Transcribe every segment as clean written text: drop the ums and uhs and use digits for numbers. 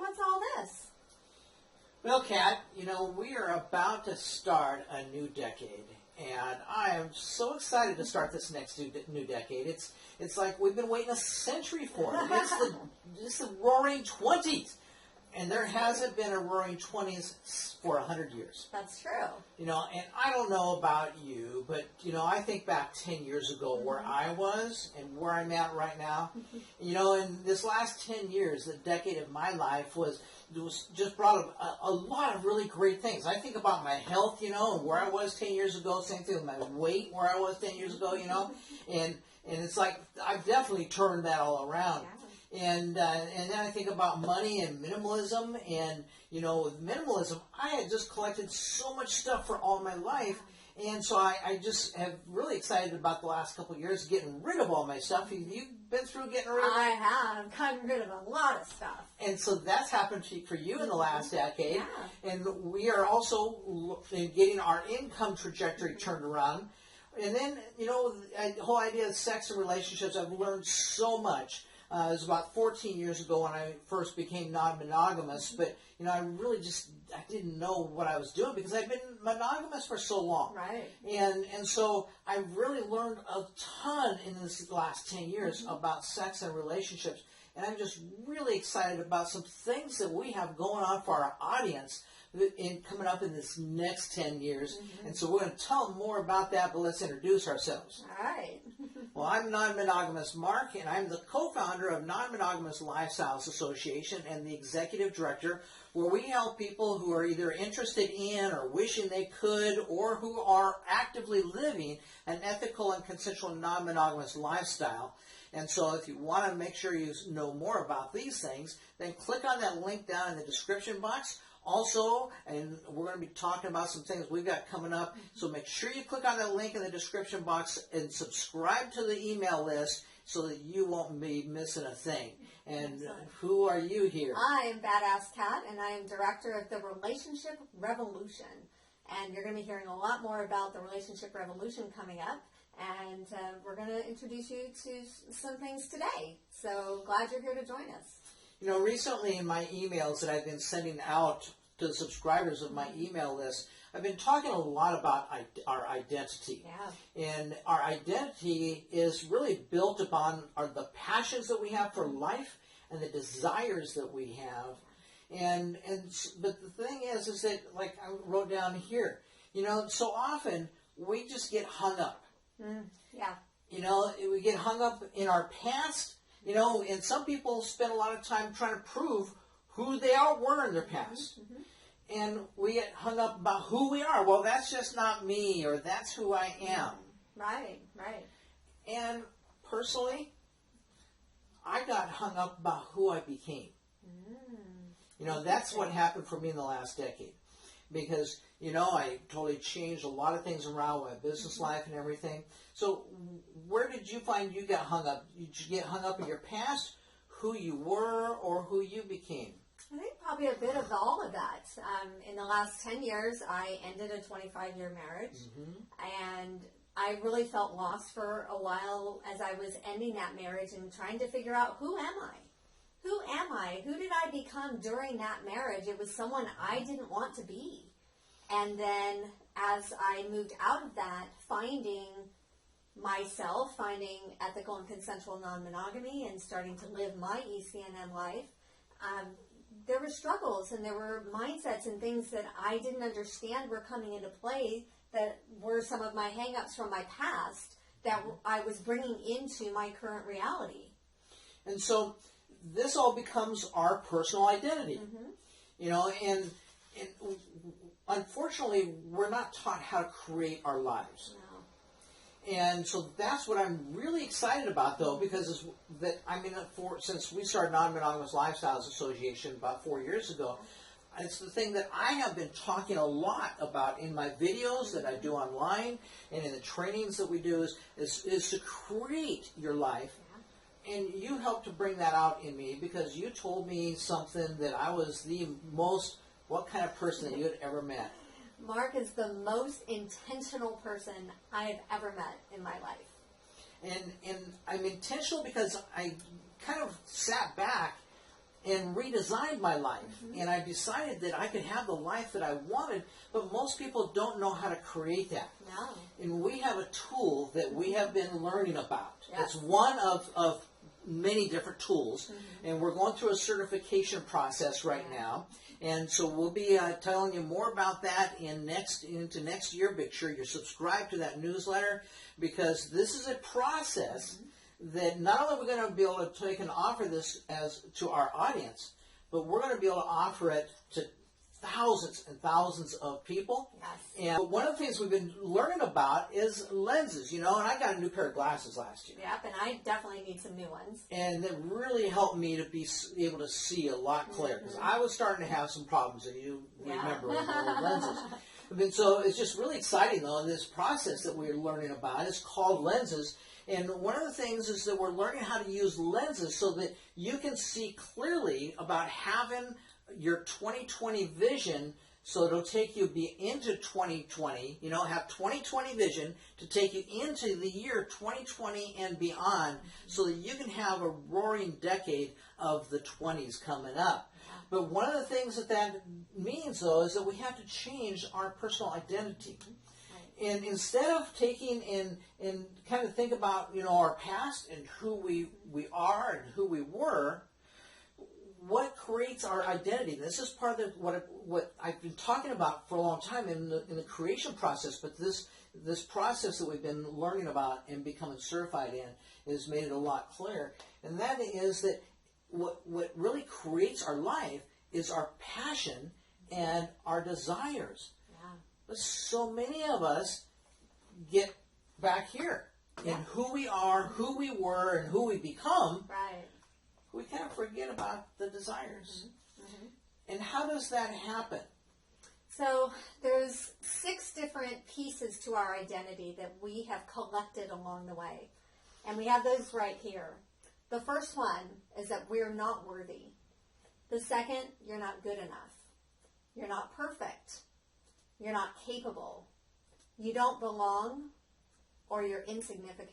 what's all this? Well, Kat, we are about to start a new decade, and I am so excited to start this next new decade. It's like we've been waiting a century for it. It's the Roaring 20s, and there hasn't been a Roaring 20s for 100 years. That's true. And I don't know about you, but I think back 10 years ago where I was and where I'm at right now. In this last 10 years, the decade of my life was just brought a lot of really great things. I think about my health, and where I was 10 years ago. Same thing with my weight, where I was 10 years ago, and it's like I've definitely turned that all around. Yeah. And then I think about money and minimalism, and with minimalism, I had just collected so much stuff for all my life, and so I just have really excited about the last couple of years getting rid of all my stuff. Have you been through getting rid of? I have gotten rid of a lot of stuff, and so that's happened for you in the last decade, yeah. And we are also getting our income trajectory turned around. And then the whole idea of sex and relationships, I've learned so much. It was about 14 years ago when I first became non-monogamous, but I really I didn't know what I was doing because I've been monogamous for so long. Right. And so I've really learned a ton in this last 10 years about sex and relationships, and I'm just really excited about some things that we have going on for our audience coming up in this next 10 years. And so we're going to tell them more about that, but let's introduce ourselves. All right. Well, I'm Non-Monogamous Mark, and I'm the co-founder of Non-Monogamous Lifestyles Association and the executive director, where we help people who are either interested in or wishing they could or who are actively living an ethical and consensual non-monogamous lifestyle. And so if you want to make sure you know more about these things, then click on that link down in the description box. Also, and we're going to be talking about some things we've got coming up, so make sure you click on that link in the description box and subscribe to the email list so that you won't be missing a thing. And Excellent. Who are you here? I am Badass Cat, and I am director of the Relationship Revolution. And you're going to be hearing a lot more about the Relationship Revolution coming up. And we're going to introduce you to some things today. So glad you're here to join us. Recently in my emails that I've been sending out to the subscribers of my email list, I've been talking a lot about our identity. Yeah. And our identity is really built upon the passions that we have for life and the desires that we have. But the thing is that, like I wrote down here, so often we just get hung up. Yeah. We get hung up in our past. And some people spend a lot of time trying to prove who they were in their past. And we get hung up about who we are. Well, that's just not me, or that's who I am. Right. And personally, I got hung up about who I became. That's what happened for me in the last decade. Because, I totally changed a lot of things around my business life and everything. So where did you find you got hung up? Did you get hung up in your past, who you were, or who you became? I think probably a bit of all of that. In the last 10 years, I ended a 25-year marriage. And I really felt lost for a while as I was ending that marriage and trying to figure out, who am I? Who am I? Who did I become during that marriage? It was someone I didn't want to be. And then as I moved out of that, finding myself, finding ethical and consensual non-monogamy, and starting to live my ECNM life, there were struggles and there were mindsets and things that I didn't understand were coming into play that were some of my hang-ups from my past that I was bringing into my current reality. And so this all becomes our personal identity. And unfortunately, we're not taught how to create our lives. No. And so that's what I'm really excited about, though, because since we started Non-Monogamous Lifestyles Association about 4 years ago, it's the thing that I have been talking a lot about in my videos that I do online and in the trainings that we do is to create your life. And you helped to bring that out in me because you told me something that I was the most, what kind of person that you had ever met? Mark is the most intentional person I have ever met in my life. And I'm intentional because I kind of sat back and redesigned my life. And I decided that I could have the life that I wanted, but most people don't know how to create that. No. And we have a tool that we have been learning about. Yes. It's one of many different tools, and we're going through a certification process right now. And so we'll be telling you more about that into next year. Make sure you're subscribed to that newsletter, because this is a process that not only are we going to be able to take and offer this as to our audience, but we're going to be able to offer it to thousands and thousands of people. Yes. And one of the things we've been learning about is lenses, and I got a new pair of glasses last year. Yep, and I definitely need some new ones. And that really helped me to be able to see a lot clearer, because I was starting to have some problems, and you remember with the lenses. And so it's just really exciting, though, this process that we're learning about is called lenses. And one of the things is that we're learning how to use lenses so that you can see clearly about having your 2020 vision, so it'll take you into 2020, have 2020 vision to take you into the year 2020 and beyond, so that you can have a roaring decade of the 20s coming up. But one of the things that means, though, is that we have to change our personal identity. And instead of taking and kind of think about, our past and who we are and who we were, what creates our identity? This is part of what I've been talking about for a long time in the creation process, but this process that we've been learning about and becoming certified in has made it a lot clearer. And that is that what really creates our life is our passion and our desires. But so many of us get back here in who we are, who we were, and who we become. Right. We kind of forget about the desires. And how does that happen? So there's 6 different pieces to our identity that we have collected along the way. And we have those right here. The first one is that we're not worthy. The second, you're not good enough. You're not perfect. You're not capable. You don't belong, or you're insignificant.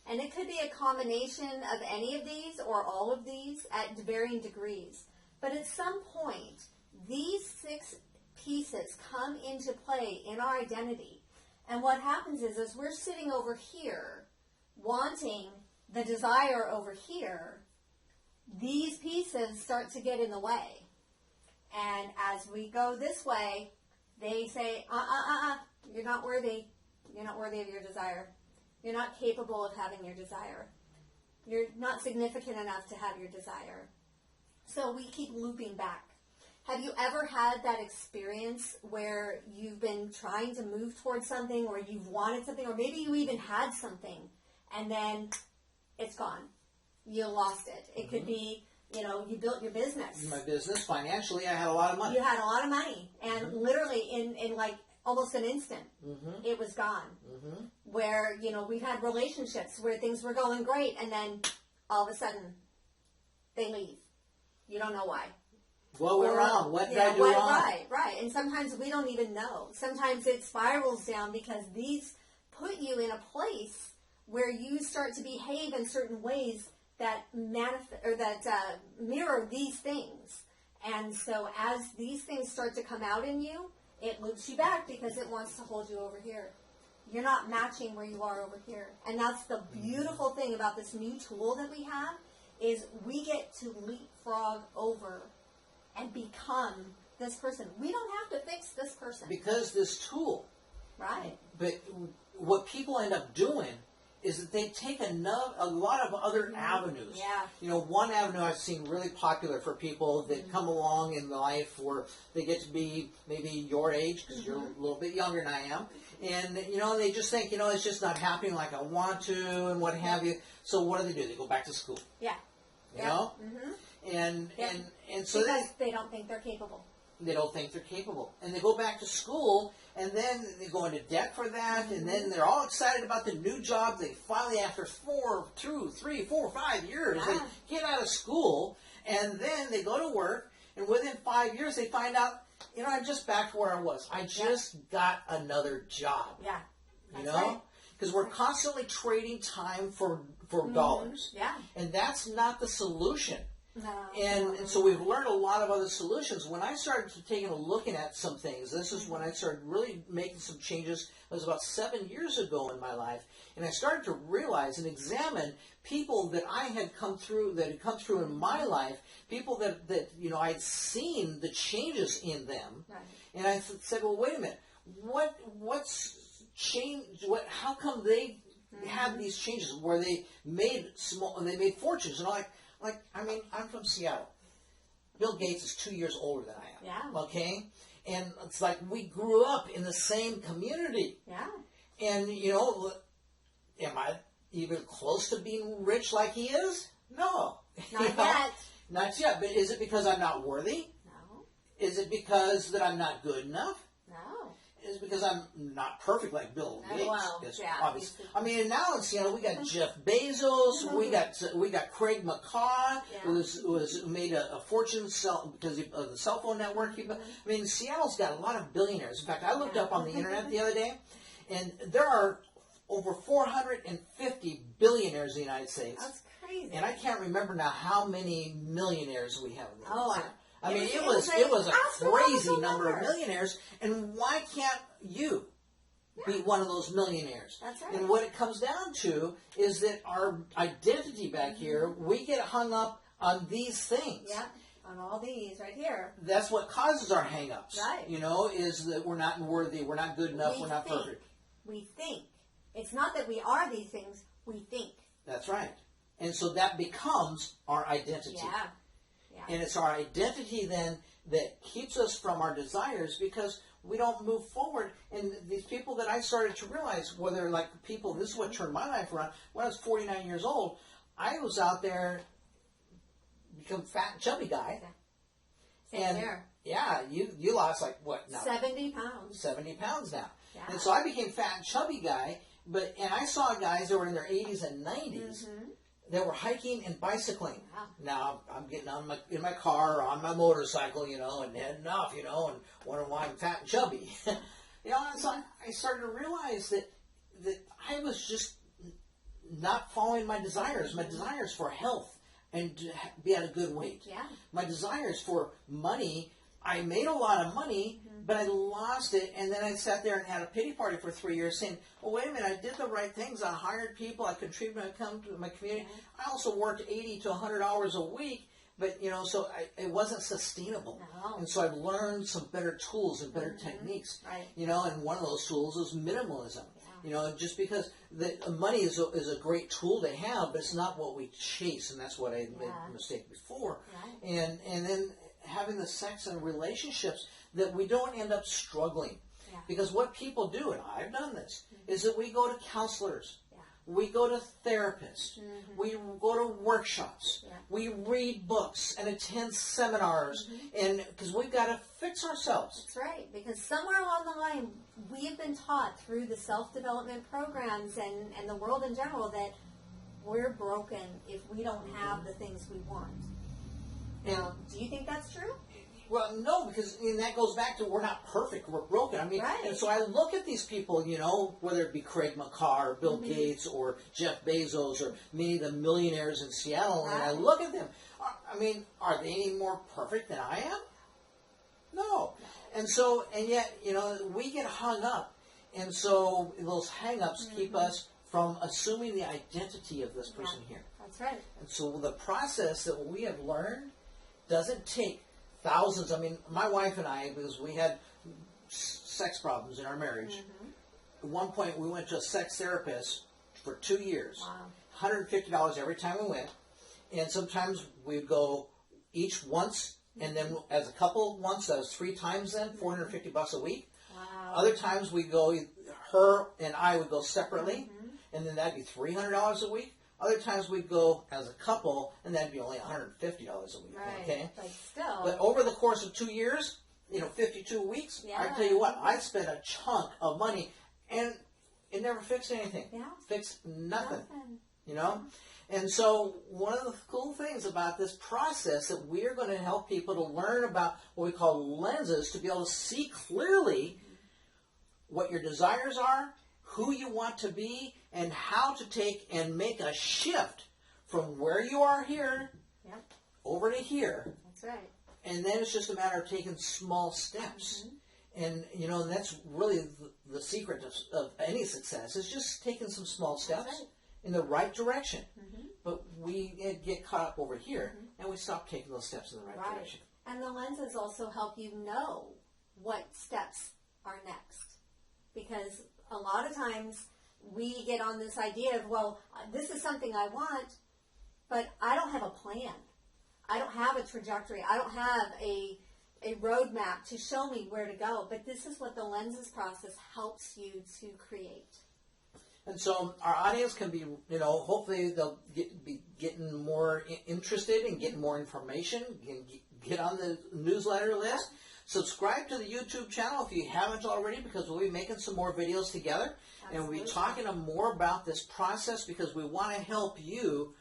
And it could be a combination of any of these or all of these at varying degrees. But at some point, these 6 pieces come into play in our identity. And what happens is we're sitting over here, wanting the desire over here, these pieces start to get in the way. And as we go this way, they say, you're not worthy. You're not worthy of your desire. You're not capable of having your desire. You're not significant enough to have your desire. So we keep looping back. Have you ever had that experience where you've been trying to move towards something, or you've wanted something, or maybe you even had something, and then it's gone? You lost it. It could be, you built your business. My business, financially, I had a lot of money. You had a lot of money, and literally in like almost an instant, it was gone. Where, we've had relationships where things were going great, and then all of a sudden, they leave. You don't know why. What went wrong? What did I do wrong? Right. And sometimes we don't even know. Sometimes it spirals down because these put you in a place where you start to behave in certain ways that mirror these things. And so as these things start to come out in you, it loops you back because it wants to hold you over here. You're not matching where you are over here. And that's the beautiful thing about this new tool that we have, is we get to leapfrog over and become this person. We don't have to fix this person. Because this tool. Right. But what people end up doing is that they take a lot of other avenues. Yeah. One avenue I've seen really popular for people that come along in life where they get to be maybe your age, because you're a little bit younger than I am. And, they just think, it's just not happening like I want to and what have you. So what do? They go back to school. Yeah. You know? And so because they don't think they're capable. They don't think they're capable. And they go back to school, and then they go into debt for that, and then they're all excited about the new job. They finally, after 2, 3, 4, 5 years, they get out of school, and then they go to work, and within 5 years they find out, I'm just back to where I was. I just got another job. Yeah. Because we're constantly trading time for dollars. Yeah. And that's not the solution. And so we've learned a lot of other solutions. When I started taking a look at some things, this is when I started really making some changes. It was about 7 years ago in my life, and I started to realize and examine people that I had come through, that had come through in my life, people that you know, I'd seen the changes in them, and I said, well, wait a minute, what's changed? How come they have these changes where they made fortunes? And I mean, I'm from Seattle. Bill Gates is 2 years older than I am. Yeah. Okay? And it's like we grew up in the same community. Yeah. And, you know, am I even close to being rich like he is? No. Not yet. Not yet. But is it because I'm not worthy? No. Is it because that I'm not good enough? No. Is it because I'm not perfect like Bill Gates? Well, obviously. I mean, and now in Seattle we got Jeff Bezos, we got Craig McCaw, who made a fortune because of the cell phone network. I mean, Seattle's got a lot of billionaires. In fact, I looked up on the internet the other day, and there are over 450 billionaires in the United States. That's crazy. And I can't remember now how many millionaires we have in the United States. I mean, it was a crazy number of millionaires, and why can't you be one of those millionaires? That's right. And what it comes down to is that our identity back here, we get hung up on these things. Yeah, on all these right here. That's what causes our hang-ups. Right. You know, is that we're not worthy, we're not good enough, we're not perfect. We think. It's not that we are these things, we think. That's right. And so that becomes our identity. Yeah. And it's our identity then that keeps us from our desires because we don't move forward. And these people that I started to realize, whether like people, this is what turned my life around. When I was 49 years old, I was out there, become fat and chubby guy. Same here. Yeah, you lost like what now? 70 pounds. 70 pounds now. Yeah. And so I became fat and chubby guy, and I saw guys that were in their 80s and 90s. That were hiking and bicycling. Wow. Now I'm getting in my car or on my motorcycle, you know, and heading off, you know, and wondering why I'm fat and chubby. You know, and so I started to realize that I was just not following my desires for health and to be at a good weight. Yeah. My desires for money. I made a lot of money, but I lost it, and then I sat there and had a pity party for 3 years saying, well, wait a minute, I did the right things. I hired people. I contributed to my community. I also worked 80 to 100 hours a week, but, you know, so it wasn't sustainable. No. And so I've learned some better tools and better techniques. Right. You know, and one of those tools is minimalism. You know, just because the money is a great tool to have, but it's not what we chase, and that's what I made a mistake before. Right. And then having the sex and relationships that we don't end up struggling. Yeah. Because what people do, and I've done this, is that we go to counselors, we go to therapists, we go to workshops, we read books and attend seminars, and because we've got to fix ourselves. That's right, because somewhere along the line, we have been taught through the self-development programs and the world in general that we're broken if we don't have the things we want. Now, do you think that's true? Well, no, because that goes back to we're not perfect, we're broken. I mean, and so I look at these people, you know, whether it be Craig McCaw or Bill Gates or Jeff Bezos or many of the millionaires in Seattle, and I look at them. I mean, are they any more perfect than I am? No. And so, and yet, you know, we get hung up. And so those hang-ups keep us from assuming the identity of this person here. That's right. And so the process that we have learned doesn't take thousands. I mean, my wife and I, because we had sex problems in our marriage, at one point we went to a sex therapist for 2 years. Wow. $150 every time we went. And sometimes we'd go each once, and then as a couple once, that was 3 times then, $450 a week. Wow. Other times we'd go, her and I would go separately, and then that'd be $300 a week. Other times we'd go as a couple, and that'd be only $150 a week. Right. Okay? But still. But over the course of 2 years, 52 weeks, I tell you what, I spent a chunk of money, and it never fixed anything. Yeah. Fixed nothing. You know? And so one of the cool things about this process that we are going to help people to learn about what we call lenses, to be able to see clearly what your desires are, who you want to be, and how to take and make a shift from where you are here over to here. That's right. And then it's just a matter of taking small steps. And, you know, that's really the secret of any success is just taking some small steps in the right direction. But we get caught up over here, and we stop taking those steps in the right direction. And the lenses also help you know what steps are next. Because a lot of times we get on this idea of, well, this is something I want, but I don't have a plan. I don't have a trajectory. I don't have a roadmap to show me where to go. But this is what the lenses process helps you to create. And so our audience can be, you know, hopefully they'll be getting more interested and getting more information, get on the newsletter list. Subscribe to the YouTube channel if you haven't already, because we'll be making some more videos together. Absolutely. And we'll be talking more about this process, because we want to help you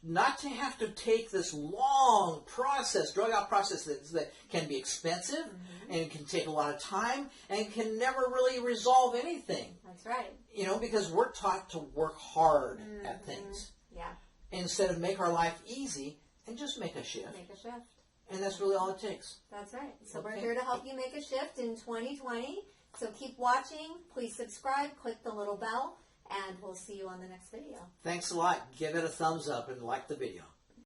not to have to take this long process, drug out process that can be expensive and can take a lot of time and can never really resolve anything. That's right. You know, because we're taught to work hard at things. Yeah. Instead of make our life easy and just make a shift. Make a shift. And that's really all it takes. That's right. So we're here to help you make a shift in 2020. So keep watching. Please subscribe. Click the little bell. And we'll see you on the next video. Thanks a lot. Give it a thumbs up and like the video.